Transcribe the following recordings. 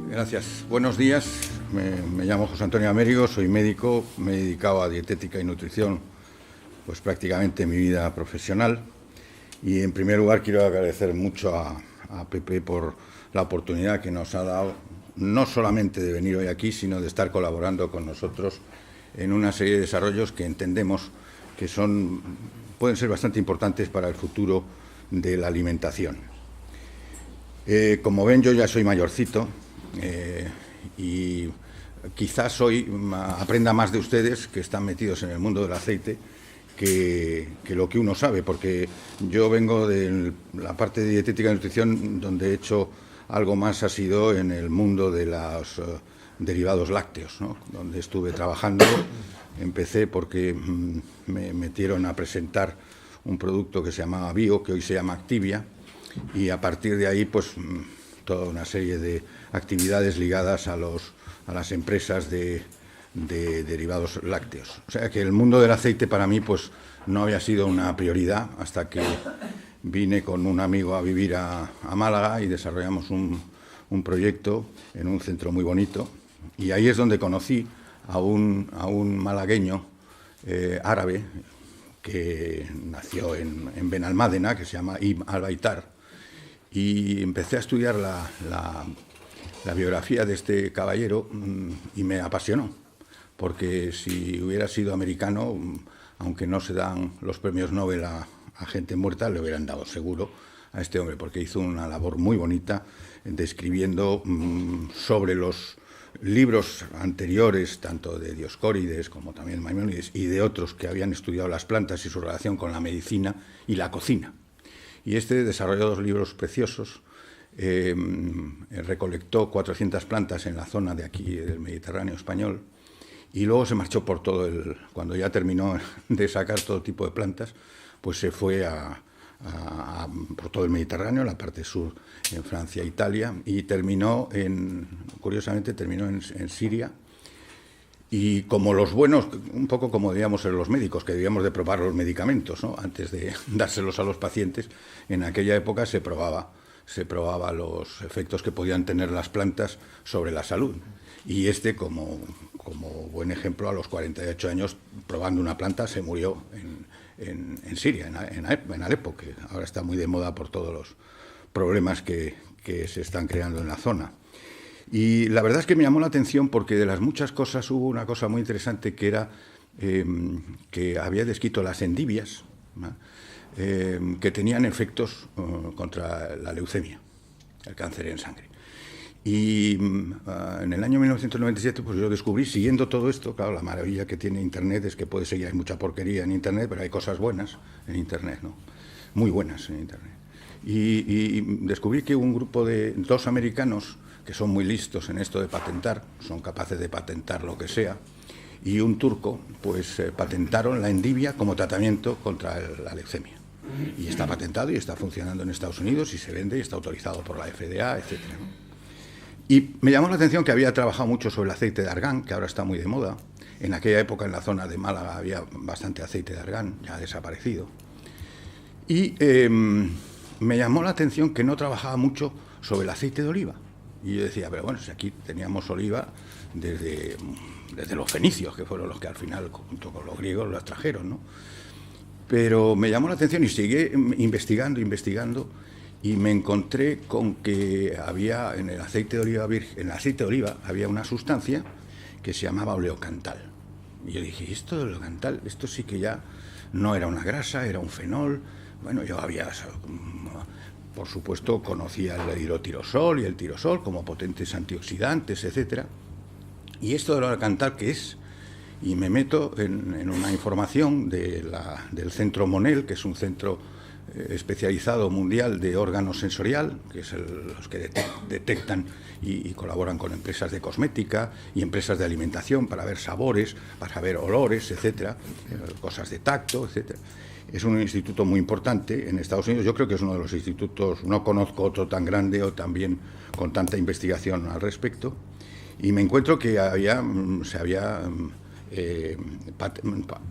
Gracias. Buenos días. Me llamo José Antonio Américo, soy médico, me he dedicado a dietética y nutrición pues prácticamente mi vida profesional. Y en primer lugar quiero agradecer mucho a Pepe por la oportunidad que nos ha dado, no solamente de venir hoy aquí, sino de estar colaborando con nosotros en una serie de desarrollos que entendemos que pueden ser bastante importantes para el futuro de la alimentación. Como ven, yo ya soy mayorcito y quizás hoy aprenda más de ustedes que están metidos en el mundo del aceite que lo que uno sabe, porque yo vengo de la parte de dietética y nutrición, donde he hecho algo más ha sido en el mundo de los derivados lácteos, ¿no? Donde estuve trabajando. Empecé porque me metieron a presentar un producto que se llamaba Bio, que hoy se llama Activia, y a partir de ahí pues toda una serie de actividades ligadas a las empresas de derivados lácteos. O sea que el mundo del aceite para mí pues no había sido una prioridad hasta que vine con un amigo a vivir a Málaga y desarrollamos un proyecto en un centro muy bonito, y ahí es donde conocí a un malagueño árabe que nació en Benalmádena, que se llama Ibn al-Baitar, y empecé a estudiar la biografía de este caballero y me apasionó, porque si hubiera sido americano, aunque no se dan los premios Nobel a gente muerta, le hubieran dado seguro a este hombre, porque hizo una labor muy bonita describiendo sobre los libros anteriores, tanto de Dioscórides como también Maimónides y de otros que habían estudiado las plantas y su relación con la medicina y la cocina. Y este desarrolló 2 libros preciosos. Recolectó 400 plantas en la zona de aquí del Mediterráneo español, y luego se marchó por cuando ya terminó de sacar todo tipo de plantas, pues se fue por todo el Mediterráneo, la parte sur, en Francia e Italia, y curiosamente terminó en Siria. Y como los buenos, un poco como debíamos ser los médicos, que debíamos de probar los medicamentos, ¿no? Antes de dárselos a los pacientes, en aquella época se probaba los efectos que podían tener las plantas sobre la salud. Y como buen ejemplo, a los 48 años, probando una planta, se murió en Siria, en Alepo, que ahora está muy de moda por todos los problemas que se están creando en la zona. Y la verdad es que me llamó la atención porque de las muchas cosas hubo una cosa muy interesante, que era que había descrito las endivias, ¿no? Que tenían efectos contra la leucemia, el cáncer en sangre. Y en el año 1997 pues yo descubrí, siguiendo todo esto, claro, la maravilla que tiene Internet es que puedes seguir, hay mucha porquería en Internet, pero hay cosas buenas en Internet, ¿no? Muy buenas en Internet. Y descubrí que un grupo de 2 americanos que son muy listos en esto de patentar, son capaces de patentar lo que sea, y un turco, pues patentaron la endivia como tratamiento contra la leucemia. Y está patentado y está funcionando en Estados Unidos y se vende y está autorizado por la FDA, etc., ¿no? Y me llamó la atención que había trabajado mucho sobre el aceite de argán, que ahora está muy de moda. En aquella época en la zona de Málaga había bastante aceite de argán, ya ha desaparecido. Y me llamó la atención que no trabajaba mucho sobre el aceite de oliva. Y yo decía, pero bueno, si aquí teníamos oliva desde los fenicios, que fueron los que al final, junto con los griegos, las trajeron, ¿no? Pero me llamó la atención y seguí investigando, y me encontré con que había en el aceite de oliva virgen, en el aceite de oliva había una sustancia que se llamaba oleocantal. Y yo dije, esto de oleocantal, esto sí que ya no era una grasa, era un fenol. Bueno, yo por supuesto, conocía el hidrotirosol y el tirosol como potentes antioxidantes, etcétera. Y esto del oleocantal, ¿qué es? Y me meto en una información del Centro Monel, que es un centro especializado mundial de órgano sensorial, que es los que detectan y colaboran con empresas de cosmética y empresas de alimentación para ver sabores, para ver olores, etcétera, cosas de tacto, etcétera. Es un instituto muy importante en Estados Unidos. Yo creo que es uno de los institutos, no conozco otro tan grande o también con tanta investigación al respecto. Y me encuentro que se había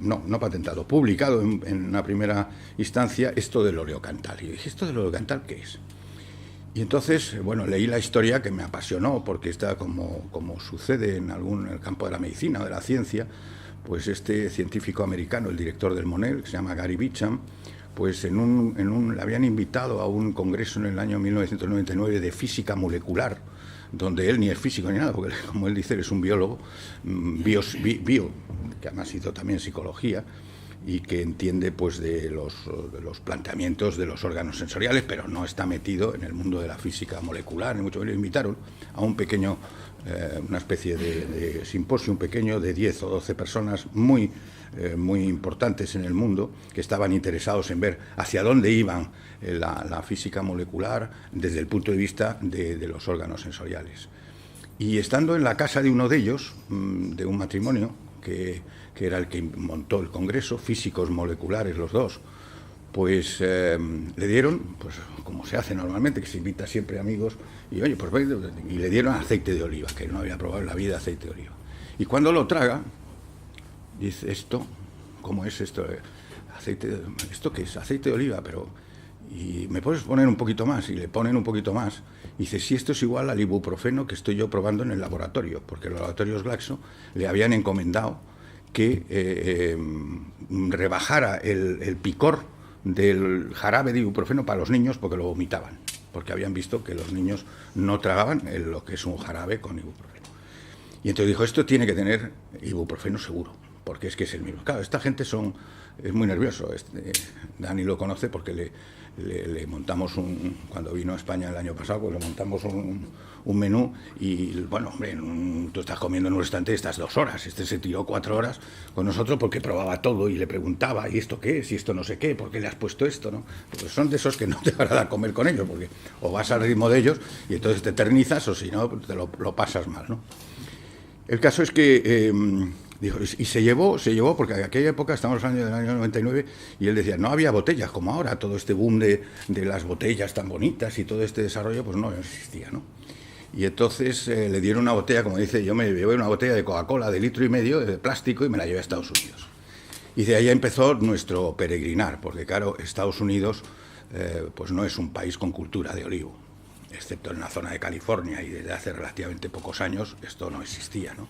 no patentado, publicado en una primera instancia esto del oleocantal. Y dije, ¿esto del oleocantal qué es? Y entonces, bueno, leí la historia que me apasionó, porque está como sucede en el campo de la medicina o de la ciencia, pues este científico americano, el director del MONEL, que se llama Gary Beecham, pues le habían invitado a un congreso en el año 1999 de física molecular, donde él ni es físico ni nada, porque como él dice, él es un biólogo, que además hizo también psicología, y que entiende pues de los planteamientos de los órganos sensoriales, pero no está metido en el mundo de la física molecular, ni mucho menos. Le invitaron a un pequeño, una especie de simposio, un pequeño de 10 o 12 personas muy importantes en el mundo, que estaban interesados en ver hacia dónde iban la física molecular desde el punto de vista de los órganos sensoriales. Y estando en la casa de uno de ellos, de un matrimonio, que era el que montó el congreso, físicos moleculares los dos, pues le dieron, pues como se hace normalmente, que se invita siempre amigos, y oye, pues y le dieron aceite de oliva, que no había probado en la vida aceite de oliva. Y cuando lo traga, dice, ¿esto? ¿Cómo es esto? ¿Esto qué es? Aceite de oliva, pero... ¿Y me puedes poner un poquito más? Y le ponen un poquito más. Y dice, sí, esto es igual al ibuprofeno que estoy yo probando en el laboratorio, porque los laboratorios Glaxo le habían encomendado que rebajara el picor del jarabe de ibuprofeno para los niños, porque lo vomitaban, porque habían visto que los niños no tragaban lo que es un jarabe con ibuprofeno. Y entonces dijo, esto tiene que tener ibuprofeno seguro, porque es que es el mismo. Claro, esta gente es muy nervioso. Dani lo conoce porque le montamos cuando vino a España el año pasado, pues le montamos un menú y, bueno, hombre, tú estás comiendo en un restaurante estas 2 horas, este se tiró 4 horas con nosotros porque probaba todo y le preguntaba, ¿y esto qué es? ¿Y esto no sé qué? ¿Por qué le has puesto esto? ¿No? Pues son de esos que no te agrada comer con ellos, porque o vas al ritmo de ellos y entonces te eternizas, o si no, te lo pasas mal, ¿no? El caso es que... dijo, y se llevó, porque en aquella época, estamos hablando del año 99, y él decía, no había botellas como ahora, todo este boom de las botellas tan bonitas y todo este desarrollo, pues no existía, ¿no? Y entonces le dieron una botella, como dice, yo me llevé una botella de Coca-Cola de 1,5 litros de plástico y me la llevé a Estados Unidos. Y de ahí empezó nuestro peregrinar, porque claro, Estados Unidos pues no es un país con cultura de olivo, excepto en la zona de California, y desde hace relativamente pocos años esto no existía, ¿no?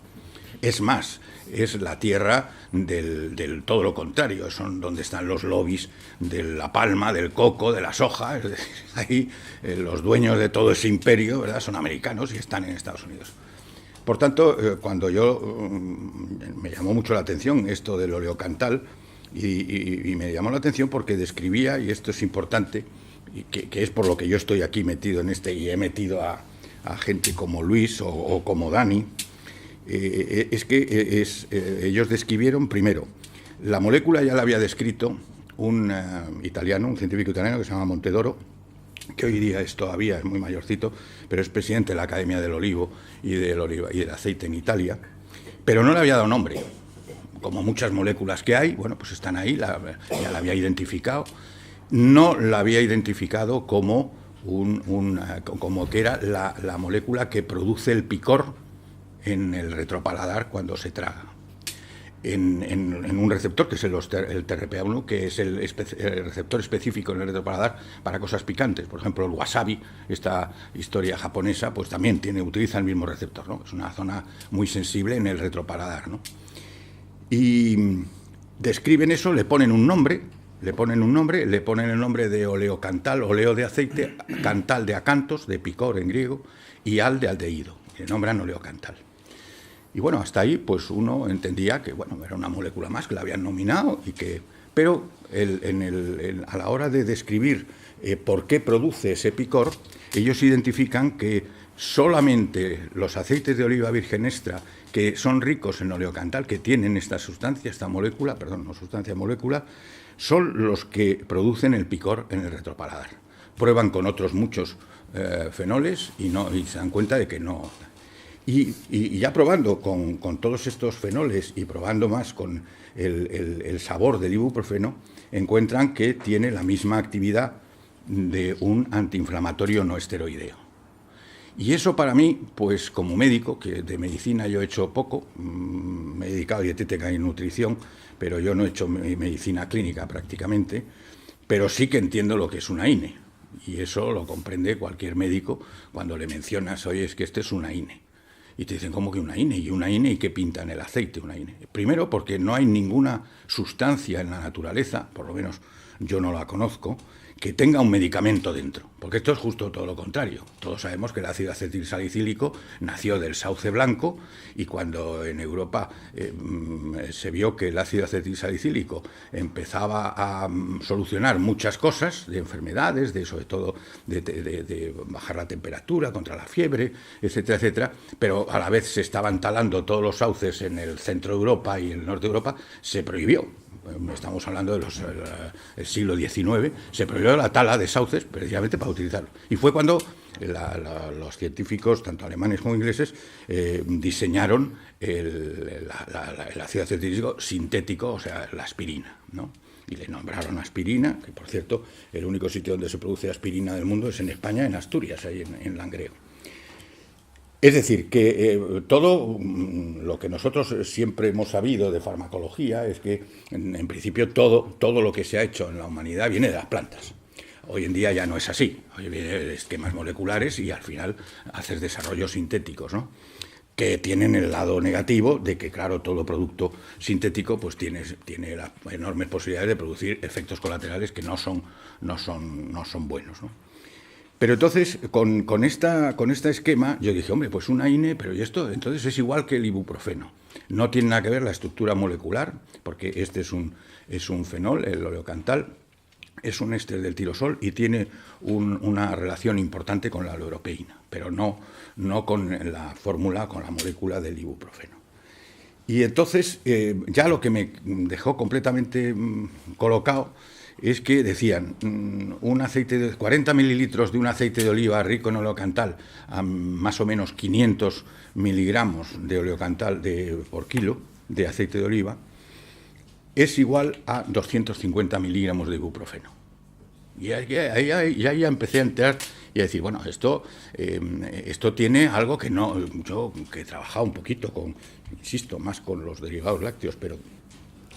Es más, es la tierra del todo lo contrario, son donde están los lobbies de la palma, del coco, de la soja. Es decir, ahí los dueños de todo ese imperio, ¿verdad?, son americanos y están en Estados Unidos. Por tanto, cuando me llamó mucho la atención esto del oleocantal, y me llamó la atención porque describía, y esto es importante, y que es por lo que yo estoy aquí metido en y he metido a gente como Luis o como Dani, es que ellos describieron primero, la molécula ya la había descrito un científico italiano que se llama Montedoro, que hoy día es muy mayorcito, pero es presidente de la Academia del Olivo y del aceite en Italia, pero no le había dado nombre. Como muchas moléculas que hay, bueno, pues están ahí, ya la había identificado. No la había identificado como como que era la molécula que produce el picor en el retropaladar cuando se traga, en un receptor que es el TRPA1, que es el receptor específico en el retropaladar para cosas picantes. Por ejemplo, el wasabi, esta historia japonesa, pues también utiliza el mismo receptor, ¿no? Es una zona muy sensible en el retropaladar, ¿no? Y describen eso, le ponen un nombre, le ponen el nombre de oleocantal, oleo de aceite, cantal de acantos, de picor en griego, y de aldehído, le nombran oleocantal. Y bueno, hasta ahí pues uno entendía que bueno, era una molécula más que la habían nominado, pero a la hora de describir por qué produce ese picor, ellos identifican que solamente los aceites de oliva virgen extra que son ricos en oleocantal, que tienen esta molécula, son los que producen el picor en el retropaladar. Prueban con otros muchos fenoles y se dan cuenta de que no. Y ya probando con todos estos fenoles y probando más con el sabor del ibuprofeno, encuentran que tiene la misma actividad de un antiinflamatorio no esteroideo. Y eso para mí, pues como médico, que de medicina yo he hecho poco, me he dedicado a dietética y nutrición, pero yo no he hecho medicina clínica prácticamente, pero sí que entiendo lo que es una INE. Y eso lo comprende cualquier médico cuando le mencionas, oye, es que este es una INE. Y te dicen, ¿cómo que una INE? ¿Y una INE? ¿Y qué pinta en el aceite una INE? Primero, porque no hay ninguna sustancia en la naturaleza, por lo menos yo no la conozco, que tenga un medicamento dentro, porque esto es justo todo lo contrario. Todos sabemos que el ácido acetilsalicílico nació del sauce blanco y cuando en Europa se vio que el ácido acetilsalicílico empezaba a solucionar muchas cosas de enfermedades, sobre todo de bajar la temperatura, contra la fiebre, etcétera, etcétera, pero a la vez se estaban talando todos los sauces en el centro de Europa y el norte de Europa, se prohibió. Estamos hablando del siglo XIX, se prohibió la tala de sauces precisamente para utilizarlo. Y fue cuando los científicos, tanto alemanes como ingleses, diseñaron el ácido acetilsalicílico sintético, o sea, la aspirina, ¿no? Y le nombraron aspirina, que por cierto, el único sitio donde se produce aspirina del mundo es en España, en Asturias, ahí en Langreo. Es decir, que todo lo que nosotros siempre hemos sabido de farmacología es que, en principio, todo lo que se ha hecho en la humanidad viene de las plantas. Hoy en día ya no es así. Hoy viene de esquemas moleculares y al final haces desarrollos sintéticos, ¿no? Que tienen el lado negativo de que, claro, todo producto sintético pues tiene las enormes posibilidades de producir efectos colaterales que no son buenos, ¿no? Pero entonces, con este esquema, yo dije, hombre, pues una INE, pero ¿y esto? Entonces es igual que el ibuprofeno. No tiene nada que ver la estructura molecular, porque este es un fenol, el oleocantal, es un éster del tirosol y tiene una relación importante con la europeína, pero no con la fórmula, con la molécula del ibuprofeno. Y entonces, ya lo que me dejó completamente colocado es que decían, un aceite de 40 mililitros de un aceite de oliva rico en oleocantal a más o menos 500 miligramos de oleocantal por kilo de aceite de oliva es igual a 250 miligramos de ibuprofeno. Y ahí ya empecé a enterar y a decir, bueno, esto tiene algo que no... Yo que he trabajado un poquito insisto, más con los derivados lácteos, pero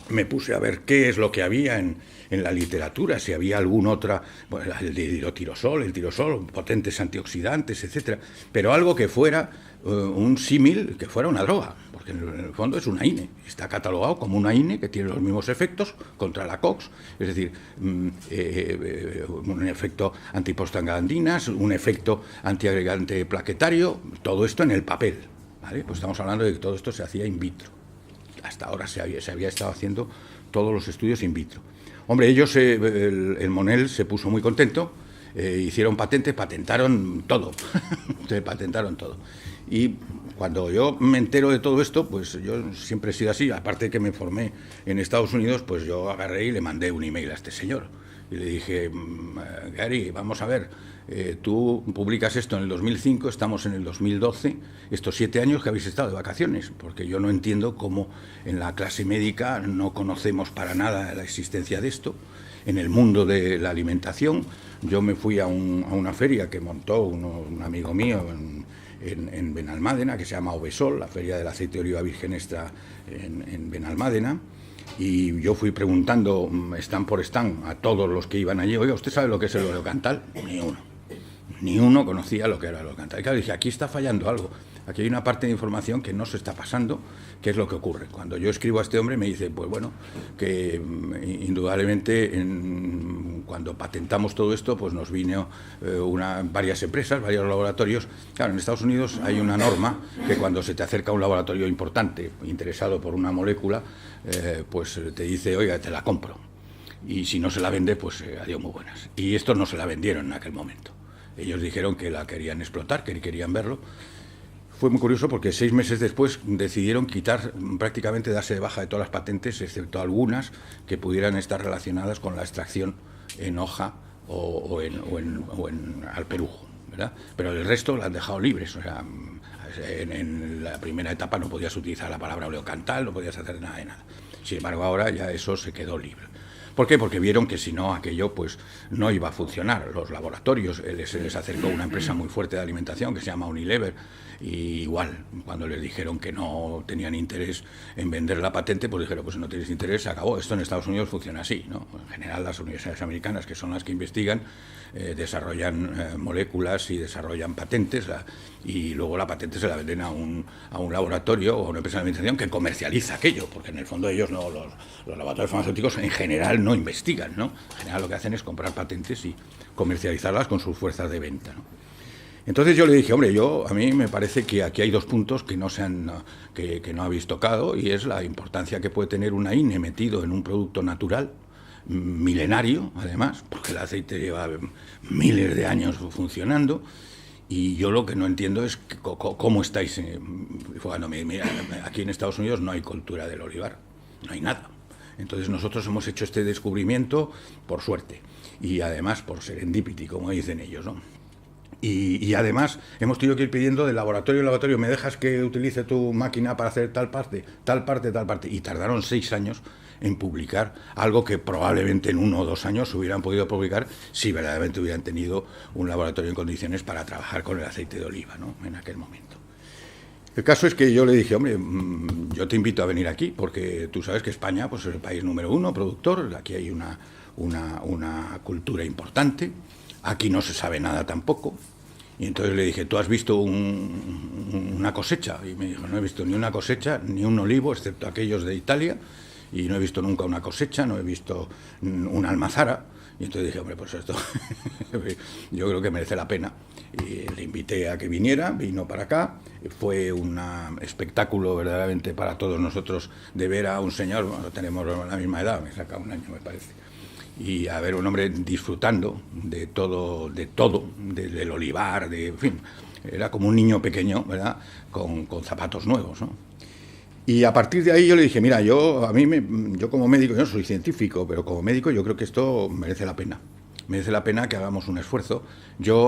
me puse a ver qué es lo que había en la literatura, si había alguna otra, bueno, el tirosol, potentes antioxidantes, etcétera, pero algo que fuera un símil, que fuera una droga, porque en el fondo es una INE, está catalogado como una INE que tiene los mismos efectos contra la COX, es decir, un efecto antiprostaglandinas, un efecto antiagregante plaquetario, todo esto en el papel, ¿vale? Pues estamos hablando de que todo esto se hacía in vitro. Hasta ahora se había estado haciendo todos los estudios in vitro. Hombre, ellos, el Monell se puso muy contento, hicieron patentes, patentaron todo, se patentaron todo. Y cuando yo me entero de todo esto, pues yo siempre he sido así, aparte de que me formé en Estados Unidos, pues yo agarré y le mandé un email a este señor. Y le dije, Gary, vamos a ver, tú publicas esto en el 2005, estamos en el 2012, estos 7 años que habéis estado de vacaciones, porque yo no entiendo cómo en la clase médica no conocemos para nada la existencia de esto. En el mundo de la alimentación, yo me fui a una feria que montó un amigo mío en Benalmádena, que se llama Obesol, la feria del aceite de oliva virgen extra en Benalmádena. Y yo fui preguntando, stand por stand, a todos los que iban allí, oiga, ¿usted sabe lo que es el oleocantal? Ni uno conocía lo que era el oleocantal. Y claro, dije, aquí está fallando algo. Aquí hay una parte de información que no se está pasando, que es lo que ocurre. Cuando yo escribo a este hombre me dice, pues bueno, que indudablemente cuando patentamos todo esto, pues nos vino varias empresas, varios laboratorios. Claro, en Estados Unidos hay una norma que cuando se te acerca un laboratorio importante, interesado por una molécula, pues te dice, oiga, te la compro. Y si no se la vende, pues adiós, muy buenas. Y estos no se la vendieron en aquel momento. Ellos dijeron que la querían explotar, que querían verlo. Fue muy curioso porque 6 meses después decidieron prácticamente darse de baja de todas las patentes, excepto algunas que pudieran estar relacionadas con la extracción en hoja o en alperujo, ¿verdad? Pero el resto la han dejado libres. O sea, en la primera etapa no podías utilizar la palabra oleocantal, no podías hacer nada de nada. Sin embargo, ahora ya eso se quedó libre. ¿Por qué? Porque vieron que si no, aquello pues no iba a funcionar. Los laboratorios, se les acercó una empresa muy fuerte de alimentación que se llama Unilever, y igual, cuando les dijeron que no tenían interés en vender la patente, pues dijeron, pues si no tienes interés, se acabó. Esto en Estados Unidos funciona así, ¿no? En general, las universidades americanas, que son las que investigan, desarrollan moléculas y desarrollan patentes, y luego la patente se la venden a un laboratorio o a una empresa de alimentación que comercializa aquello, porque en el fondo ellos no, los laboratorios farmacéuticos en general no investigan, ¿no? En general lo que hacen es comprar patentes y comercializarlas con sus fuerzas de venta, ¿no? Entonces yo le dije, hombre, a mí me parece que aquí hay 2 puntos que no habéis tocado, y es la importancia que puede tener una INE metido en un producto natural, milenario, además, porque el aceite lleva miles de años funcionando, y yo lo que no entiendo es cómo estáis. Mira, aquí en Estados Unidos no hay cultura del olivar, no hay nada. Entonces nosotros hemos hecho este descubrimiento por suerte, y además por serendipity, como dicen ellos, ¿no? Y además hemos tenido que ir pidiendo de laboratorio en laboratorio, ¿me dejas que utilice tu máquina para hacer tal parte, tal parte, tal parte? Y tardaron 6 años en publicar algo que probablemente en 1 o 2 años hubieran podido publicar si verdaderamente hubieran tenido un laboratorio en condiciones para trabajar con el aceite de oliva, ¿no? En aquel momento. El caso es que yo le dije, hombre, yo te invito a venir aquí, porque tú sabes que España pues, es el país número 1 productor, aquí hay una cultura importante, aquí no se sabe nada tampoco. Y entonces le dije, ¿tú has visto una cosecha? Y me dijo, no he visto ni una cosecha, ni un olivo, excepto aquellos de Italia, y no he visto nunca una cosecha, no he visto una almazara. Y entonces dije, hombre, pues esto yo creo que merece la pena. Y le invité a que viniera, vino para acá. Fue un espectáculo verdaderamente para todos nosotros de ver a un señor, bueno, tenemos la misma edad, me saca 1 año me parece, y a ver un hombre disfrutando de todo, del olivar, en fin, era como un niño pequeño, ¿verdad?, con zapatos nuevos, ¿no? Y a partir de ahí yo le dije, mira, yo como médico, yo no soy científico, pero como médico yo creo que esto merece la pena. Merece la pena que hagamos un esfuerzo.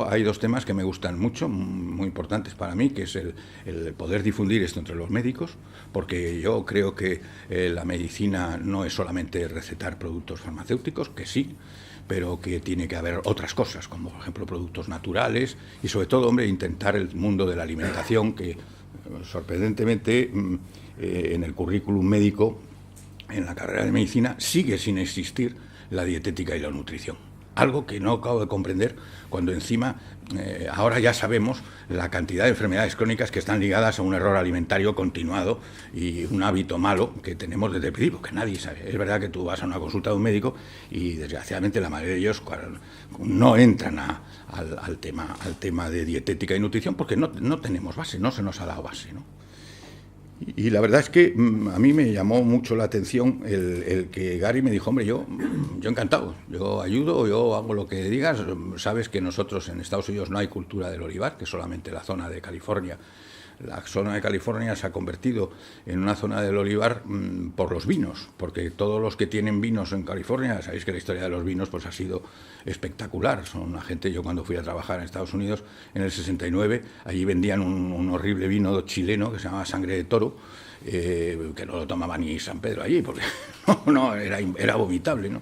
Hay 2 temas que me gustan mucho, muy importantes para mí, que es el poder difundir esto entre los médicos, porque yo creo que la medicina no es solamente recetar productos farmacéuticos, que sí, pero que tiene que haber otras cosas, como por ejemplo productos naturales, y sobre todo, hombre, intentar el mundo de la alimentación, que sorprendentemente en el currículum médico, en la carrera de medicina, sigue sin existir la dietética y la nutrición. Algo que no acabo de comprender cuando encima ahora ya sabemos la cantidad de enfermedades crónicas que están ligadas a un error alimentario continuado y un hábito malo que tenemos desde el principio, que nadie sabe. Es verdad que tú vas a una consulta de un médico y desgraciadamente la mayoría de ellos no entran al tema de dietética y nutrición porque no tenemos base, no se nos ha dado base, ¿no? Y la verdad es que a mí me llamó mucho la atención el que Gary me dijo, hombre, yo encantado, yo ayudo, yo hago lo que digas. Sabes que nosotros en Estados Unidos no hay cultura del olivar, que solamente la zona de California. La zona de California se ha convertido en una zona del olivar por los vinos, porque todos los que tienen vinos en California, sabéis que la historia de los vinos pues ha sido espectacular. Son una gente, yo cuando fui a trabajar en Estados Unidos en el 69, allí vendían un horrible vino chileno que se llamaba Sangre de Toro, que no lo tomaba ni San Pedro allí, porque era vomitable, ¿no?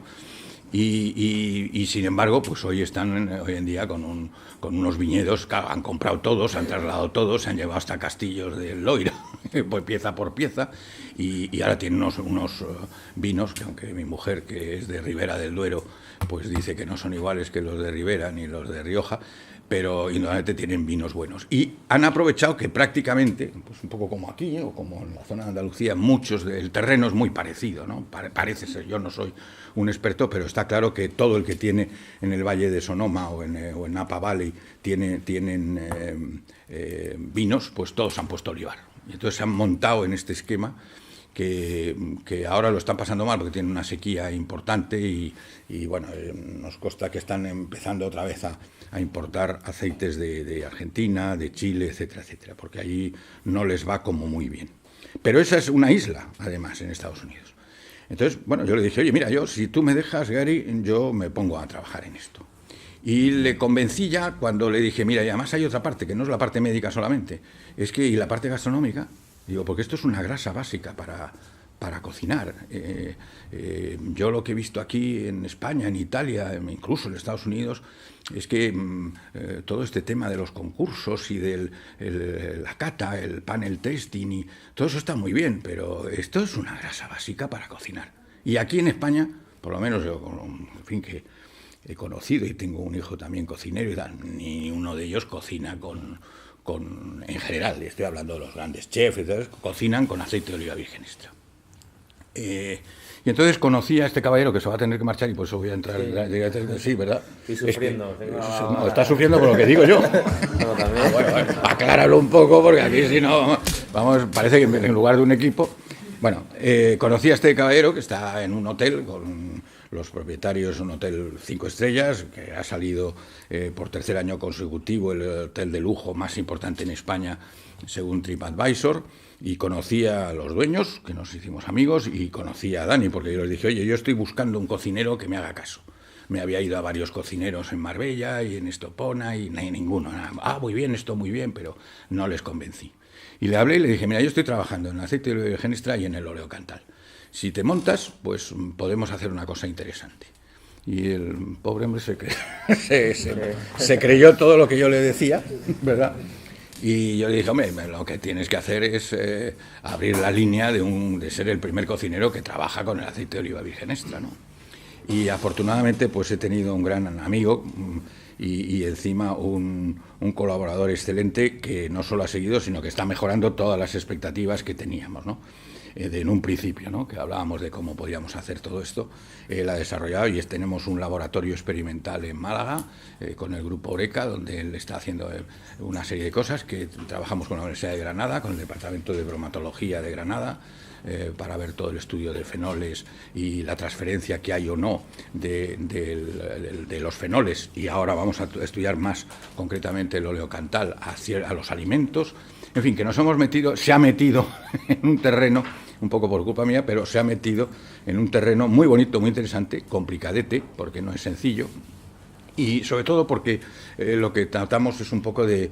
Y sin embargo, pues hoy están en día con unos viñedos, claro, han comprado todos, han trasladado todos, se han llevado hasta castillos del Loira, pues pieza por pieza, y ahora tienen unos vinos que, aunque mi mujer, que es de Ribera del Duero, pues dice que no son iguales que los de Ribera ni los de Rioja, pero indudablemente tienen vinos buenos. Y han aprovechado que prácticamente, pues un poco como aquí, o como en la zona de Andalucía, el terreno es muy parecido, ¿no? Parece ser, yo no soy un experto, pero está claro que todo el que tiene en el Valle de Sonoma o en Napa Valley tienen vinos, pues todos han puesto olivar. Y entonces se han montado en este esquema que ahora lo están pasando mal porque tienen una sequía importante y bueno, nos consta que están empezando otra vez a importar aceites de Argentina, de Chile, etcétera, etcétera, porque allí no les va como muy bien. Pero esa es una isla, además, en Estados Unidos. Entonces, bueno, yo le dije, oye, mira, si tú me dejas, Gary, yo me pongo a trabajar en esto. Y le convencí ya cuando le dije, mira, y además hay otra parte, que no es la parte médica solamente, es que, y la parte gastronómica, digo, porque esto es una grasa básica para cocinar. Yo lo que he visto aquí en España, en Italia, incluso en Estados Unidos, es que todo este tema de los concursos y de la cata, el panel testing, y todo eso está muy bien, pero esto es una grasa básica para cocinar. Y aquí en España, por lo menos yo, en fin, que he conocido y tengo un hijo también cocinero y tal, ni uno de ellos cocina en general, estoy hablando de los grandes chefs, cocinan con aceite de oliva virgen extra. Y entonces conocí a este caballero que se va a tener que marchar y por eso voy a entrar. Sí, ¿verdad? Estoy sufriendo. No, está sufriendo por lo que digo yo. No, también. Bueno, acláralo un poco porque aquí si no, vamos, parece que en lugar de un equipo. Bueno, conocí a este caballero que está en un hotel con los propietarios, un hotel 5 estrellas, que ha salido por tercer año consecutivo el hotel de lujo más importante en España, según TripAdvisor. Y conocí a los dueños, que nos hicimos amigos, y conocí a Dani, porque yo les dije, oye, yo estoy buscando un cocinero que me haga caso. Me había ido a varios cocineros en Marbella y en Estepona y no hay ninguno. Muy bien, esto muy bien, pero no les convencí. Y le hablé y le dije, mira, yo estoy trabajando en el aceite de oliva virgen extra y en el oleocantal. Si te montas, pues podemos hacer una cosa interesante. Y el pobre hombre se creyó todo lo que yo le decía, ¿verdad? Y yo le dije, hombre, lo que tienes que hacer es abrir la línea de ser el primer cocinero que trabaja con el aceite de oliva virgen extra, ¿no? Y afortunadamente pues he tenido un gran amigo y encima un colaborador excelente que no solo ha seguido, sino que está mejorando todas las expectativas que teníamos, ¿no? En un principio, ¿no? Que hablábamos de cómo podíamos hacer todo esto. Él ha desarrollado y tenemos un laboratorio experimental en Málaga con el grupo Oreca, donde él está haciendo una serie de cosas que trabajamos con la Universidad de Granada, con el Departamento de Bromatología de Granada, para ver todo el estudio de fenoles y la transferencia que hay o no de los fenoles, y ahora vamos a estudiar más concretamente el oleocantal a los alimentos. En fin, que se ha metido en un terreno, un poco por culpa mía, pero se ha metido en un terreno muy bonito, muy interesante, complicadete, porque no es sencillo, y sobre todo porque lo que tratamos es un poco de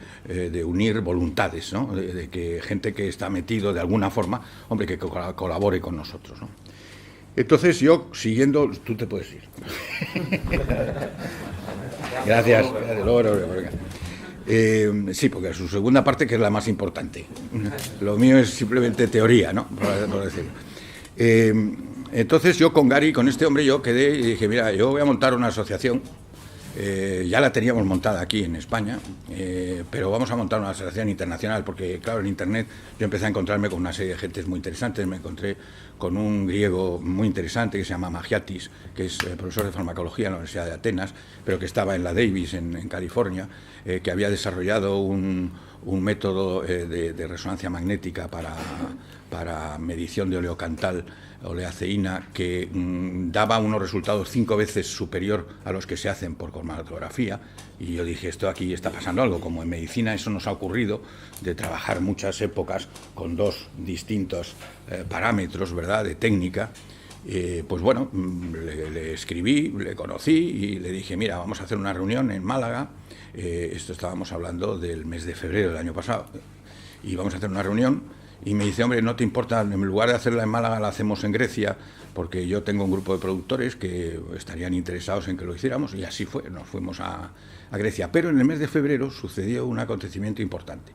unir voluntades, ¿no? De que gente que está metido de alguna forma, hombre, que colabore con nosotros, ¿no? Entonces yo, siguiendo, tú te puedes ir. Gracias. Sí, porque su segunda parte, que es la más importante. Lo mío es simplemente teoría, ¿no? Por decirlo. Entonces yo con Gary, con este hombre, yo quedé y dije, mira, yo voy a montar una asociación. Ya la teníamos montada aquí en España, pero vamos a montar una asociación internacional, porque claro, en Internet yo empecé a encontrarme con una serie de gentes muy interesantes. Me encontré con un griego muy interesante que se llama Magiatis, que es profesor de farmacología en la Universidad de Atenas, pero que estaba en la Davis en California, que había desarrollado un método de resonancia magnética para medición de oleocantal, oleaceína, que daba unos resultados 5 veces superior a los que se hacen por cromatografía. Y yo dije, esto aquí está pasando algo. Como en medicina eso nos ha ocurrido, de trabajar muchas épocas con dos distintos parámetros, ¿verdad?, de técnica. Pues bueno, le escribí, le conocí y le dije, mira, vamos a hacer una reunión en Málaga. Esto estábamos hablando del mes de febrero del año pasado. Y vamos a hacer una reunión. Y me dice, hombre, ¿no te importa? En lugar de hacerla en Málaga, la hacemos en Grecia, porque yo tengo un grupo de productores que estarían interesados en que lo hiciéramos. Y así fue, nos fuimos a Grecia. Pero en el mes de febrero sucedió un acontecimiento importante.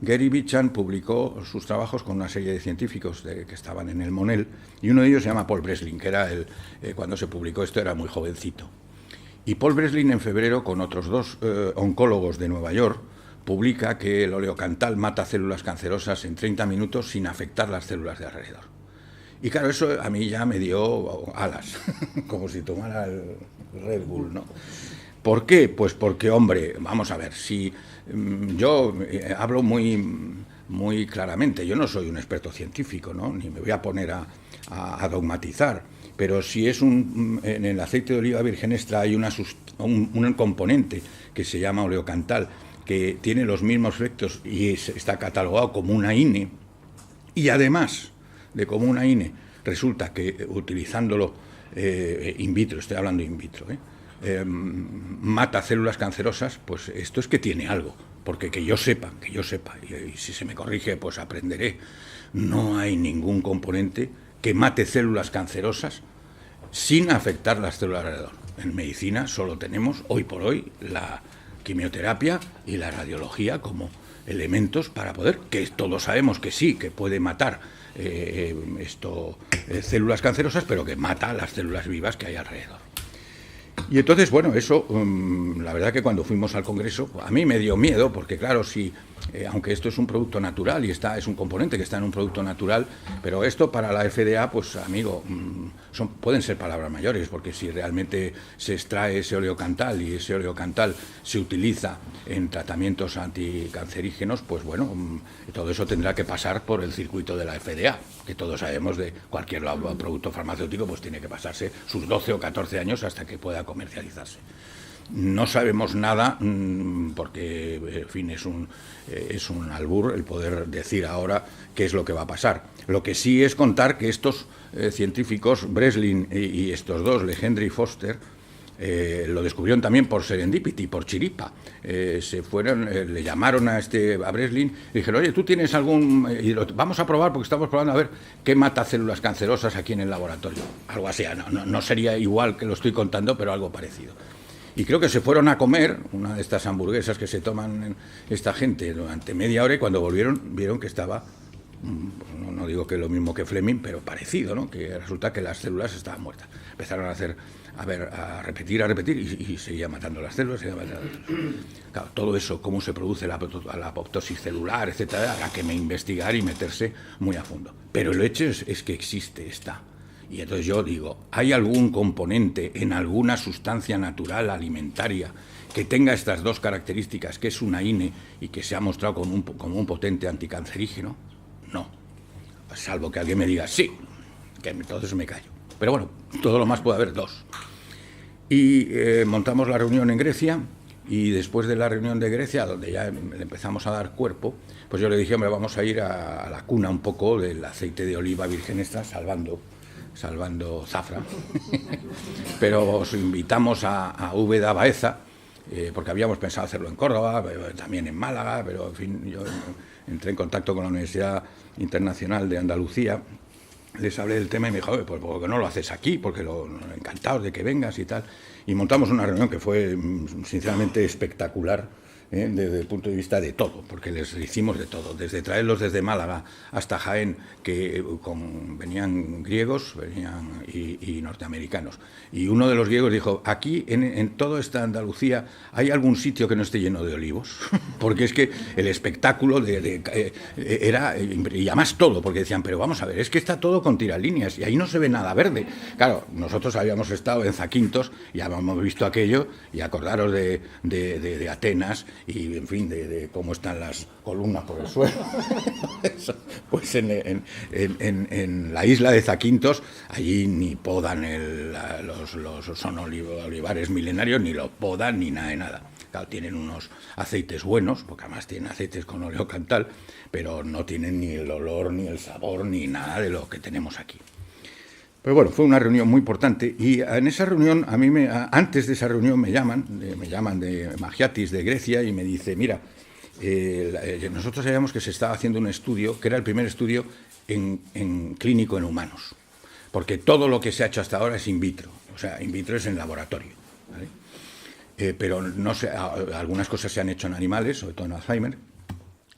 Gary Beecham publicó sus trabajos con una serie de científicos que estaban en el Monell, y uno de ellos se llama Paul Breslin, que era cuando se publicó esto era muy jovencito. Y Paul Breslin en febrero, con otros dos oncólogos de Nueva York, publica que el oleocantal mata células cancerosas en 30 minutos sin afectar las células de alrededor. Y claro, eso a mí ya me dio alas, como si tomara el Red Bull, ¿no? ¿Por qué? Pues porque, hombre, vamos a ver, si yo hablo muy claramente, yo no soy un experto científico, ¿no? Ni me voy a poner a dogmatizar, pero si es en el aceite de oliva virgen extra hay un componente que se llama oleocantal, que tiene los mismos efectos y está catalogado como una INE, y además de como una INE, resulta que utilizándolo in vitro, estoy hablando in vitro, mata células cancerosas, pues esto es que tiene algo, porque que yo sepa, y si se me corrige, pues aprenderé, no hay ningún componente que mate células cancerosas sin afectar las células alrededor. En medicina solo tenemos, hoy por hoy, la quimioterapia y la radiología como elementos para poder, que todos sabemos que sí, que puede matar células cancerosas, pero que mata las células vivas que hay alrededor. Y entonces, bueno, eso, la verdad que cuando fuimos al Congreso, a mí me dio miedo, porque claro, si, aunque esto es un producto natural y es un componente que está en un producto natural, pero esto para la FDA, pues amigo, pueden ser palabras mayores, porque si realmente se extrae ese oleocantal y ese oleocantal se utiliza en tratamientos anticancerígenos, pues bueno, todo eso tendrá que pasar por el circuito de la FDA, que todos sabemos de cualquier producto farmacéutico, pues tiene que pasarse sus 12 o 14 años hasta que pueda comercializarse. No sabemos nada porque, en fin, es un albur el poder decir ahora qué es lo que va a pasar. Lo que sí es contar que estos científicos, Breslin y estos dos, Legendre y Foster, lo descubrieron también por serendipity, por chiripa. Le llamaron a Breslin y dijeron, oye, tú tienes vamos a probar porque estamos probando a ver qué mata células cancerosas aquí en el laboratorio. Algo así, no sería igual que lo estoy contando, pero algo parecido. Y creo que se fueron a comer una de estas hamburguesas que se toman esta gente durante media hora y cuando volvieron vieron que estaba, no digo que lo mismo que Fleming, pero parecido, ¿no? Que resulta que las células estaban muertas. Empezaron a repetir y seguía matando las células. Claro, todo eso, cómo se produce la apoptosis celular, etcétera, habrá que investigar y meterse muy a fondo. Pero el hecho es que está. Y entonces yo digo, ¿hay algún componente en alguna sustancia natural alimentaria que tenga estas dos características, que es una INE y que se ha mostrado como un potente anticancerígeno? No. Salvo que alguien me diga, sí, que entonces me callo. Pero bueno, todo lo más puede haber dos. Y montamos la reunión en Grecia y después de la reunión de Grecia, donde ya le empezamos a dar cuerpo, pues yo le dije, hombre, vamos a ir a la cuna un poco del aceite de oliva virgen extra, salvando zafra, pero os invitamos a Úbeda Baeza, porque habíamos pensado hacerlo en Córdoba, también en Málaga, pero en fin, yo entré en contacto con la Universidad Internacional de Andalucía, les hablé del tema y me dijo, pues ¿por qué no lo haces aquí? Porque encantados de que vengas y tal. Y montamos una reunión que fue sinceramente espectacular, desde el punto de vista de todo, porque les hicimos de todo, desde traerlos desde Málaga hasta Jaén, que venían griegos y norteamericanos. Y uno de los griegos dijo, aquí en toda esta Andalucía, ¿hay algún sitio que no esté lleno de olivos? Porque es que el espectáculo era, y además todo, porque decían, pero vamos a ver, es que está todo con tiralíneas y ahí no se ve nada verde. Claro, nosotros habíamos estado en Zaquintos y habíamos visto aquello, y acordaros de Atenas, y en fin, de cómo están las columnas por el suelo. Pues en la isla de Zaquintos, allí ni podan son olivares milenarios, ni lo podan, ni nada de nada. Claro, tienen unos aceites buenos, porque además tienen aceites con oleocantal, pero no tienen ni el olor, ni el sabor, ni nada de lo que tenemos aquí. Pero bueno, fue una reunión muy importante y en esa reunión, antes de esa reunión me llaman de Magiatis, de Grecia, y me dice, mira, nosotros sabíamos que se estaba haciendo un estudio, que era el primer estudio en clínico en humanos, porque todo lo que se ha hecho hasta ahora es in vitro, o sea, in vitro es en laboratorio, ¿vale? Pero no sé, algunas cosas se han hecho en animales, sobre todo en Alzheimer,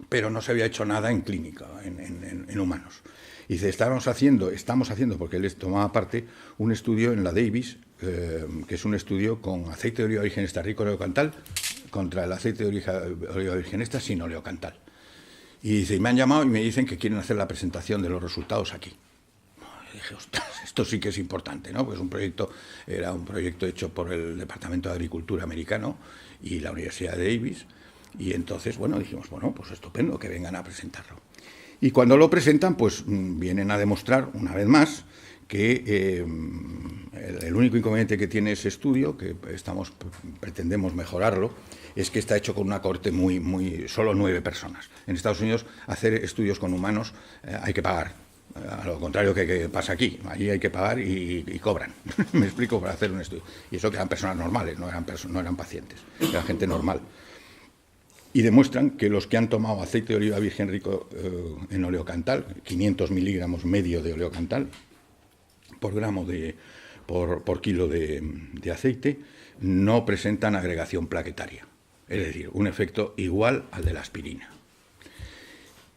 pero no se había hecho nada en clínica, en humanos. Y dice, estamos haciendo, porque él tomaba parte, un estudio en la Davis, que es un estudio con aceite de oliva virgen extra rico en oleocantal contra el aceite de oliva virgen extra sin oleocantal. Y dice, me han llamado y me dicen que quieren hacer la presentación de los resultados aquí. Y dije, ostras, esto sí que es importante, ¿no? Pues era un proyecto hecho por el Departamento de Agricultura americano y la Universidad de Davis. Y entonces, bueno, dijimos, bueno, pues estupendo, que vengan a presentarlo. Y cuando lo presentan, pues vienen a demostrar, una vez más, que el único inconveniente que tiene ese estudio, que pretendemos mejorarlo, es que está hecho con una cohorte solo 9 personas. En Estados Unidos, hacer estudios con humanos hay que pagar. A lo contrario que pasa aquí. Allí hay que pagar y cobran. Me explico, para hacer un estudio. Y eso que eran personas normales, no eran pacientes, era gente normal. Y demuestran que los que han tomado aceite de oliva virgen rico en oleocantal, 500 miligramos medio de oleocantal, por gramo por kilo de aceite, no presentan agregación plaquetaria. Es decir, un efecto igual al de la aspirina.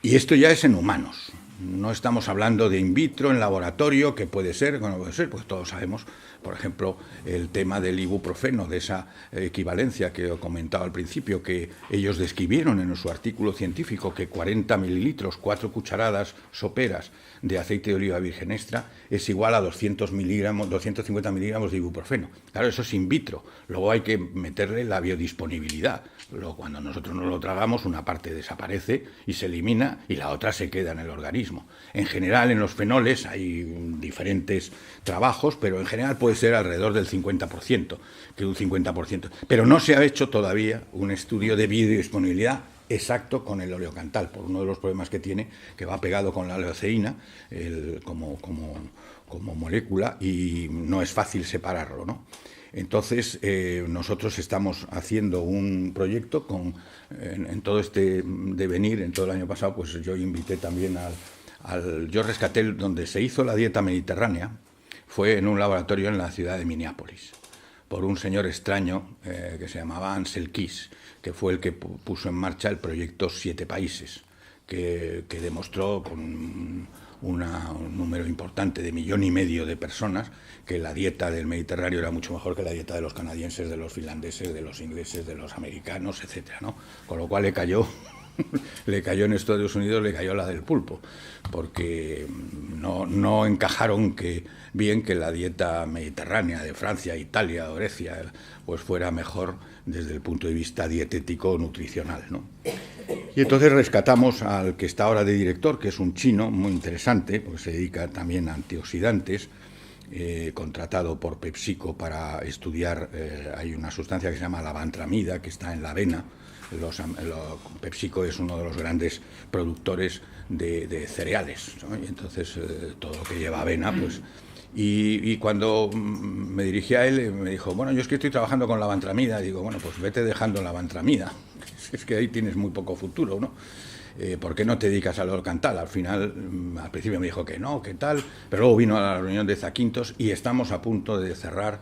Y esto ya es en humanos. No estamos hablando de in vitro, en laboratorio, que puede ser, bueno, puede ser, pues todos sabemos, por ejemplo, el tema del ibuprofeno, de esa equivalencia que he comentado al principio, que ellos describieron en su artículo científico, que 40 mililitros, 4 cucharadas soperas de aceite de oliva virgen extra es igual a 200 miligramos, 250 miligramos de ibuprofeno. Claro, eso es in vitro. Luego hay que meterle la biodisponibilidad. Luego, cuando nosotros nos lo tragamos, una parte desaparece y se elimina y la otra se queda en el organismo. En general, en los fenoles hay diferentes trabajos, pero en general puede ser alrededor del 50%, que un 50%. Pero no se ha hecho todavía un estudio de biodisponibilidad exacto con el oleocantal, por uno de los problemas que tiene, que va pegado con la leuceína como molécula y no es fácil separarlo, ¿no? Entonces, nosotros estamos haciendo un proyecto en todo este devenir, en todo el año pasado, pues yo invité también yo rescaté donde se hizo la dieta mediterránea, fue en un laboratorio en la ciudad de Minneapolis, por un señor extraño que se llamaba Ansel Keys, que fue el que puso en marcha el proyecto 7 países, que demostró con un número importante de 1,5 millones de personas que la dieta del Mediterráneo era mucho mejor que la dieta de los canadienses, de los finlandeses, de los ingleses, de los americanos, etcétera, ¿no? Con lo cual le cayó en Estados Unidos, le cayó la del pulpo, porque no encajaron bien que la dieta mediterránea de Francia, Italia o Grecia pues fuera mejor desde el punto de vista dietético nutricional, ¿no? Y entonces rescatamos al que está ahora de director, que es un chino muy interesante, porque se dedica también a antioxidantes, contratado por PepsiCo para estudiar, hay una sustancia que se llama la bantramida, que está en la avena. PepsiCo es uno de los grandes productores de cereales, ¿no? Y entonces todo lo que lleva avena, pues... Y cuando me dirigí a él, me dijo, bueno, yo es que estoy trabajando con la bantramida. Y digo, bueno, pues vete dejando la bantramida. Es que ahí tienes muy poco futuro, ¿no? ¿Por qué no te dedicas al oleocantal? Al final, al principio me dijo que no, que tal, pero luego vino a la reunión de Zaquintos y estamos a punto de cerrar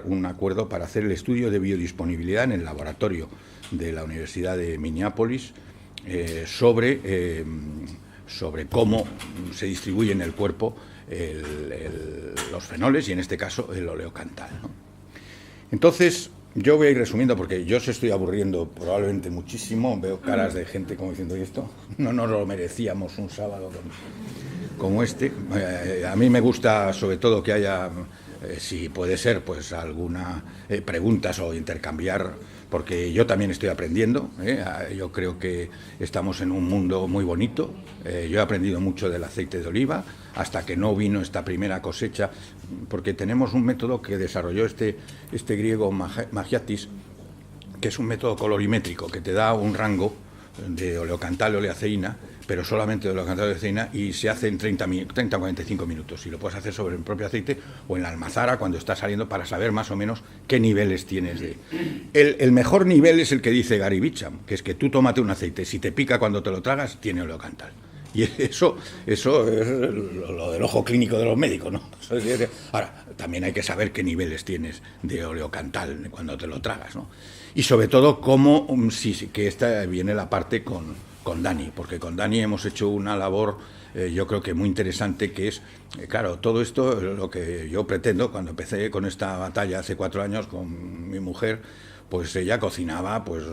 un acuerdo para hacer el estudio de biodisponibilidad en el laboratorio de la Universidad de Minneapolis sobre cómo se distribuye en el cuerpo los fenoles y en este caso el oleocantal, ¿no? Entonces, yo voy a ir resumiendo porque yo os estoy aburriendo probablemente muchísimo, veo caras de gente como diciendo, ¿y esto? No nos lo merecíamos un sábado como este. A mí me gusta sobre todo que haya, si puede ser, pues alguna preguntas o intercambiar, porque yo también estoy aprendiendo, yo creo que estamos en un mundo muy bonito, yo he aprendido mucho del aceite de oliva, hasta que no vino esta primera cosecha, porque tenemos un método que desarrolló este griego Magiatis, que es un método colorimétrico, que te da un rango de oleocantal y oleaceína, pero solamente de oleocantal y oleaceína, y se hace en 30 a 45 minutos, y lo puedes hacer sobre el propio aceite o en la almazara cuando está saliendo para saber más o menos qué niveles tienes de... El mejor nivel es el que dice Gary Beecham, que es que tú tómate un aceite, si te pica cuando te lo tragas, tiene oleocantal. Y eso es lo del ojo clínico de los médicos, ¿no? Ahora, también hay que saber qué niveles tienes de oleocantal cuando te lo tragas, ¿no? Y sobre todo, que esta viene la parte con Dani, porque con Dani hemos hecho una labor, yo creo que muy interesante, que es, claro, todo esto, lo que yo pretendo, cuando empecé con esta batalla hace 4 años con mi mujer, pues ella cocinaba, pues,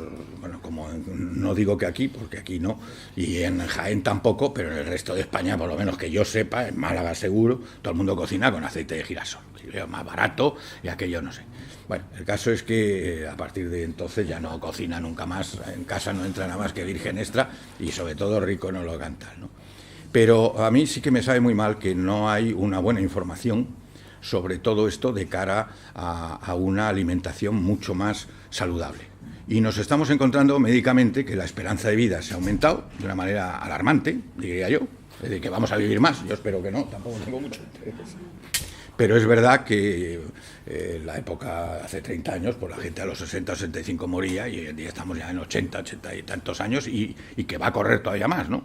bueno, como no digo que aquí, porque aquí no, y en Jaén tampoco, pero en el resto de España, por lo menos que yo sepa, en Málaga seguro, todo el mundo cocina con aceite de girasol, más barato y aquello no sé. Bueno, el caso es que a partir de entonces ya no cocina nunca más, en casa no entra nada más que virgen extra y sobre todo rico en oleocantal, ¿no? Pero a mí sí que me sabe muy mal que no hay una buena información sobre todo esto de cara a una alimentación mucho más saludable. Y nos estamos encontrando médicamente que la esperanza de vida se ha aumentado de una manera alarmante, diría yo, de que vamos a vivir más. Yo espero que no, tampoco tengo mucho interés. Pero es verdad que en la época, hace 30 años, pues la gente a los 60 o 65 moría y hoy en día estamos ya en 80 y tantos años y que va a correr todavía más, ¿no?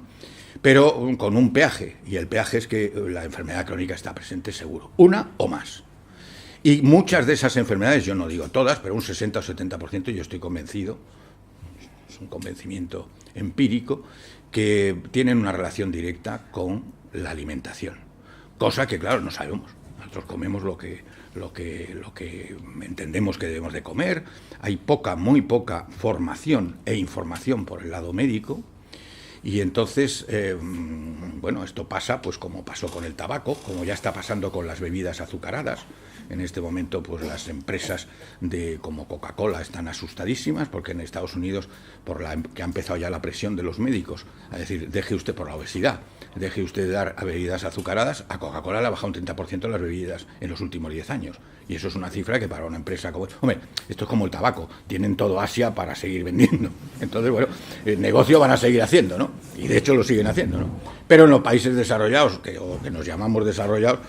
pero con un peaje, y el peaje es que la enfermedad crónica está presente seguro, una o más. Y muchas de esas enfermedades, yo no digo todas, pero un 60 o 70% yo estoy convencido, es un convencimiento empírico, que tienen una relación directa con la alimentación. Cosa que, claro, no sabemos. Nosotros comemos lo que entendemos que debemos de comer. Hay muy poca formación e información por el lado médico. Y entonces, bueno, esto pasa pues como pasó con el tabaco, como ya está pasando con las bebidas azucaradas. En este momento, pues las empresas como Coca-Cola están asustadísimas porque en Estados Unidos, que ha empezado ya la presión de los médicos, a decir, deje usted por la obesidad, deje usted de dar a bebidas azucaradas, a Coca-Cola le ha bajado un 30% las bebidas en los últimos 10 años. Y eso es una cifra que para una empresa como... Hombre, esto es como el tabaco, tienen todo Asia para seguir vendiendo. Entonces, bueno, el negocio van a seguir haciendo, ¿no? Y de hecho lo siguen haciendo, ¿no? Pero en los países desarrollados, o que nos llamamos desarrollados,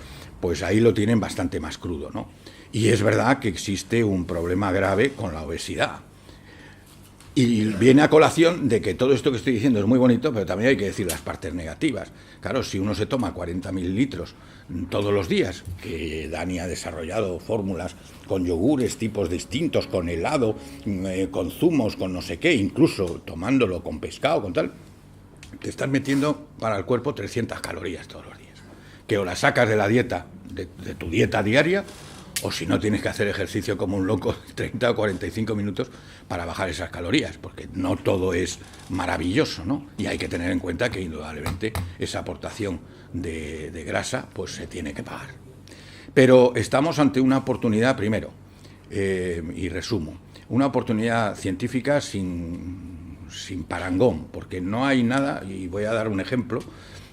pues ahí lo tienen bastante más crudo, ¿no? Y es verdad que existe un problema grave con la obesidad. Y viene a colación de que todo esto que estoy diciendo es muy bonito, pero también hay que decir las partes negativas. Claro, si uno se toma 40 mililitros todos los días, que Dani ha desarrollado fórmulas con yogures, tipos distintos, con helado, con zumos, con no sé qué, incluso tomándolo con pescado, con tal, te estás metiendo para el cuerpo 300 calorías todos los días. Que o las sacas de la dieta, de tu dieta diaria, o si no tienes que hacer ejercicio como un loco 30 o 45 minutos para bajar esas calorías, porque no todo es maravilloso, ¿no? Y hay que tener en cuenta que indudablemente esa aportación de grasa pues se tiene que pagar. Pero estamos ante una oportunidad, primero, y resumo, una oportunidad científica sin parangón, porque no hay nada, y voy a dar un ejemplo,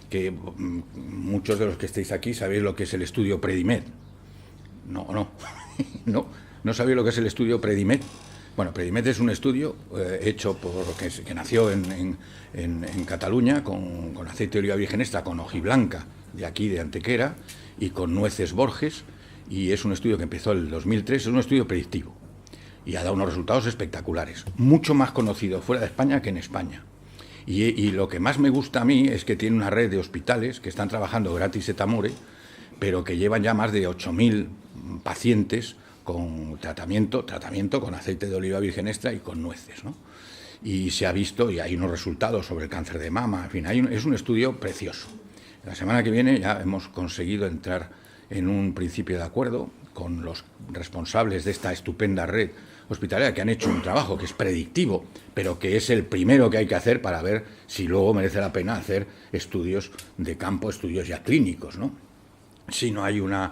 que muchos de los que estéis aquí sabéis lo que es el estudio Predimed. No sabéis lo que es el estudio Predimed. Bueno, Predimed es un estudio hecho que nació en Cataluña con aceite de oliva virgen extra, con hojiblanca de aquí, de Antequera, y con nueces Borges, y es un estudio que empezó en el 2003, es un estudio predictivo, y ha dado unos resultados espectaculares, mucho más conocido fuera de España que en España. Y lo que más me gusta a mí es que tiene una red de hospitales que están trabajando gratis et amore, pero que llevan ya más de 8.000 pacientes con tratamiento con aceite de oliva virgen extra y con nueces, ¿no? Y se ha visto, y hay unos resultados sobre el cáncer de mama, en fin, es un estudio precioso. La semana que viene ya hemos conseguido entrar en un principio de acuerdo con los responsables de esta estupenda red hospitalaria, que han hecho un trabajo que es predictivo, pero que es el primero que hay que hacer para ver si luego merece la pena hacer estudios de campo, estudios ya clínicos, ¿no? Si no hay una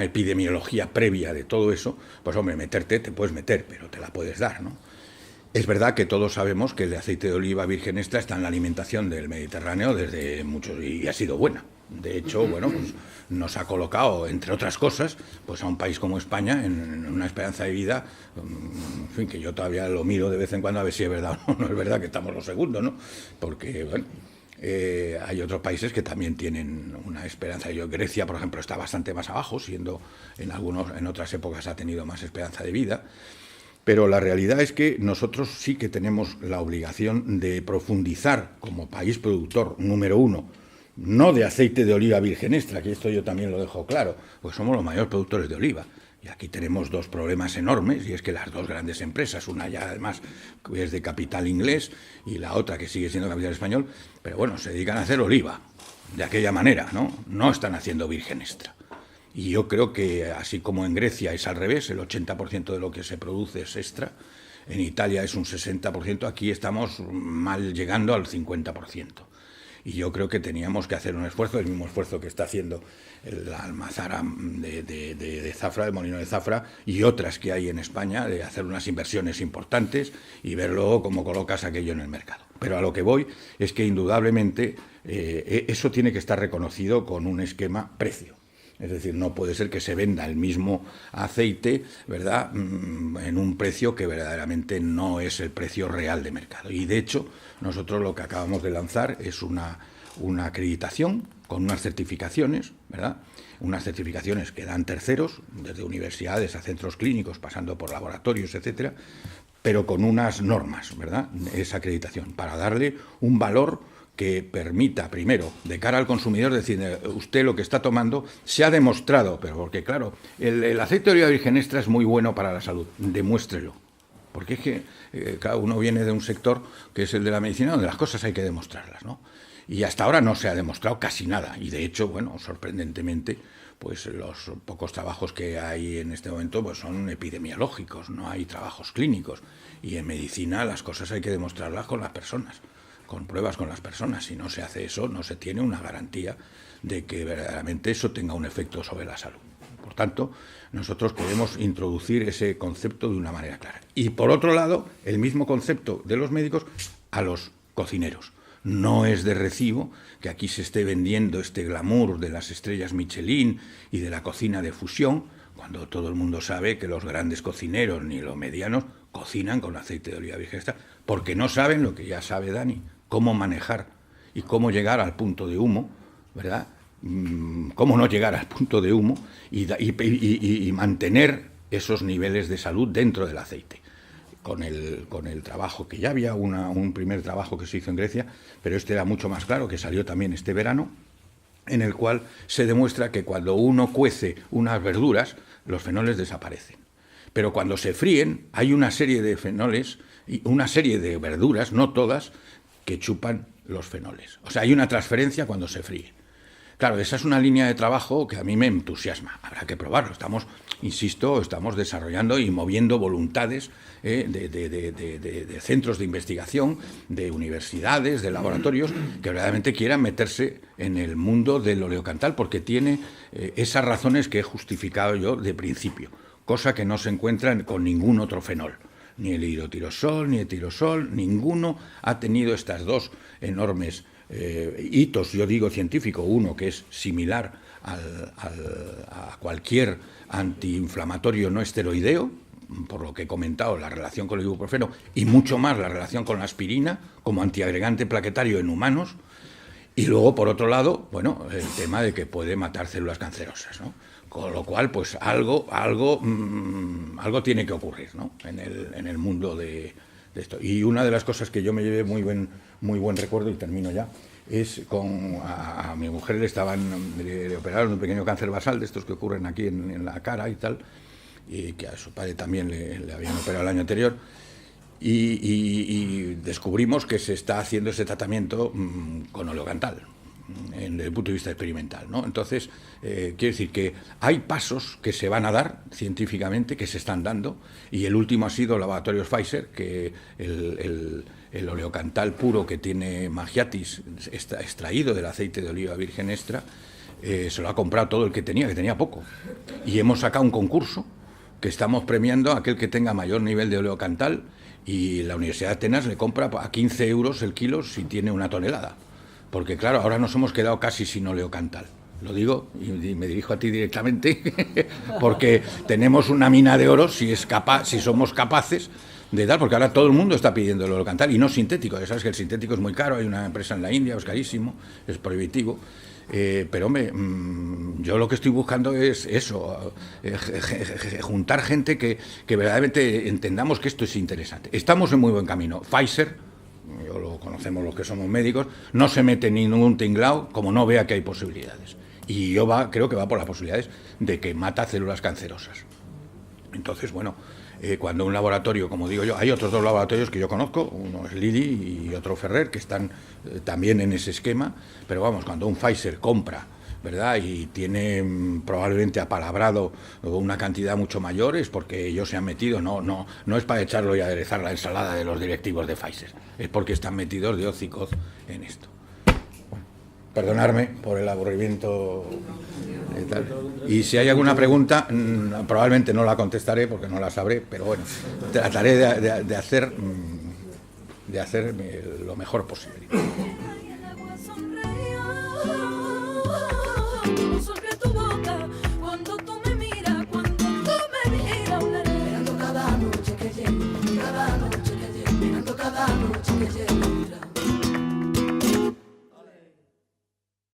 epidemiología previa de todo eso, pues hombre, te puedes meter, pero te la puedes dar, ¿no? Es verdad que todos sabemos que el aceite de oliva virgen extra está en la alimentación del Mediterráneo desde muchos, y ha sido buena. De hecho, bueno, pues nos ha colocado, entre otras cosas, pues a un país como España en una esperanza de vida, en fin, que yo todavía lo miro de vez en cuando a ver si es verdad o no es verdad que estamos los segundos, ¿no? Porque, bueno, hay otros países que también tienen una esperanza. Grecia, por ejemplo, está bastante más abajo, siendo en otras épocas ha tenido más esperanza de vida. Pero la realidad es que nosotros sí que tenemos la obligación de profundizar como país productor número uno, no de aceite de oliva virgen extra, que esto yo también lo dejo claro, porque somos los mayores productores de oliva. Y aquí tenemos dos problemas enormes, y es que las dos grandes empresas, una ya además es de capital inglés y la otra que sigue siendo capital español, pero bueno, se dedican a hacer oliva de aquella manera, ¿no? No están haciendo virgen extra. Y yo creo que así como en Grecia es al revés, el 80% de lo que se produce es extra, en Italia es un 60%, aquí estamos mal llegando al 50%. Y yo creo que teníamos que hacer un esfuerzo, el mismo esfuerzo que está haciendo la almazara de Zafra, de Molino de Zafra, y otras que hay en España, de hacer unas inversiones importantes y ver luego cómo colocas aquello en el mercado. Pero a lo que voy es que indudablemente eso tiene que estar reconocido con un esquema precio. Es decir, no puede ser que se venda el mismo aceite, ¿verdad?, en un precio que verdaderamente no es el precio real de mercado. Y de hecho, nosotros lo que acabamos de lanzar es una acreditación con unas certificaciones, ¿verdad?, unas certificaciones que dan terceros, desde universidades a centros clínicos, pasando por laboratorios, etcétera, pero con unas normas, ¿verdad?, esa acreditación, para darle un valor que permita, primero, de cara al consumidor, decir, usted lo que está tomando se ha demostrado, pero porque claro, el aceite de oliva virgen extra es muy bueno para la salud, demuéstrelo. Porque es que, claro, uno viene de un sector que es el de la medicina, donde las cosas hay que demostrarlas, ¿no? Y hasta ahora no se ha demostrado casi nada. Y de hecho, bueno, sorprendentemente, pues los pocos trabajos que hay en este momento pues son epidemiológicos, no hay trabajos clínicos. Y en medicina las cosas hay que demostrarlas con las personas, con pruebas con las personas. Si no se hace eso, no se tiene una garantía de que verdaderamente eso tenga un efecto sobre la salud. Por tanto, nosotros queremos introducir ese concepto de una manera clara. Y por otro lado, el mismo concepto de los médicos a los cocineros. No es de recibo que aquí se esté vendiendo este glamour de las estrellas Michelin y de la cocina de fusión, cuando todo el mundo sabe que los grandes cocineros ni los medianos cocinan con aceite de oliva virgen extra, porque no saben lo que ya sabe Dani, cómo manejar y cómo llegar al punto de humo, ¿verdad? Cómo no llegar al punto de humo y mantener esos niveles de salud dentro del aceite. Con el trabajo, que ya había un primer trabajo que se hizo en Grecia, pero este era mucho más claro, que salió también este verano, en el cual se demuestra que cuando uno cuece unas verduras, los fenoles desaparecen. Pero cuando se fríen, hay una serie de fenoles y una serie de verduras, no todas, que chupan los fenoles. O sea, hay una transferencia cuando se fríe. Claro, esa es una línea de trabajo que a mí me entusiasma. Habrá que probarlo. Estamos desarrollando y moviendo voluntades de centros de investigación, de universidades, de laboratorios, que verdaderamente quieran meterse en el mundo del oleocantal, porque tiene esas razones que he justificado yo de principio, cosa que no se encuentra con ningún otro fenol. Ni el hidrotirosol, ni el tirosol, ninguno ha tenido estas dos enormes hitos, yo digo científico, uno que es similar a cualquier antiinflamatorio no esteroideo, por lo que he comentado, la relación con el ibuprofeno, y mucho más la relación con la aspirina como antiagregante plaquetario en humanos, y luego, por otro lado, bueno, el tema de que puede matar células cancerosas, ¿no? Con lo cual, pues algo tiene que ocurrir, ¿no? en el mundo de esto. Y una de las cosas que yo me llevé muy buen recuerdo, y termino ya, es a mi mujer le operaron un pequeño cáncer basal, de estos que ocurren aquí en la cara y tal, y que a su padre también le habían operado el año anterior, y descubrimos que se está haciendo ese tratamiento con oleocantal, desde el punto de vista experimental, ¿no? Entonces, quiero decir que hay pasos que se van a dar científicamente, que se están dando, y el último ha sido Laboratorios Pfizer, que el oleocantal puro que tiene Magiatis, extraído del aceite de oliva virgen extra, se lo ha comprado todo el que tenía poco. Y hemos sacado un concurso que estamos premiando a aquel que tenga mayor nivel de oleocantal, y la Universidad de Atenas le compra a 15 euros el kilo si tiene 1 tonelada. Porque claro, ahora nos hemos quedado casi sin oleocantal. Lo digo y me dirijo a ti directamente, porque tenemos una mina de oro si somos capaces de dar, porque ahora todo el mundo está pidiendo el oleocantal, y no sintético. Ya sabes que el sintético es muy caro, hay una empresa en la India, es carísimo, es prohibitivo. Pero hombre, yo lo que estoy buscando es eso, juntar gente que verdaderamente entendamos que esto es interesante. Estamos en muy buen camino. Pfizer, yo lo conocemos los que somos médicos, no se mete ni ningún tinglao como no vea que hay posibilidades. Y yo creo que va por las posibilidades de que mata células cancerosas. Entonces, bueno, cuando un laboratorio, como digo yo, hay otros 2 laboratorios que yo conozco, uno es Lilly y otro Ferrer, que están también en ese esquema, pero vamos, cuando un Pfizer compra, ¿verdad?, y tiene probablemente apalabrado una cantidad mucho mayor, es porque ellos se han metido, no es para echarlo y aderezar la ensalada de los directivos de Pfizer, es porque están metidos de hocicos en esto. Perdonadme por el aburrimiento y tal. Y si hay alguna pregunta, probablemente no la contestaré porque no la sabré, pero bueno, trataré de hacer lo mejor posible. Cada noche que llegue,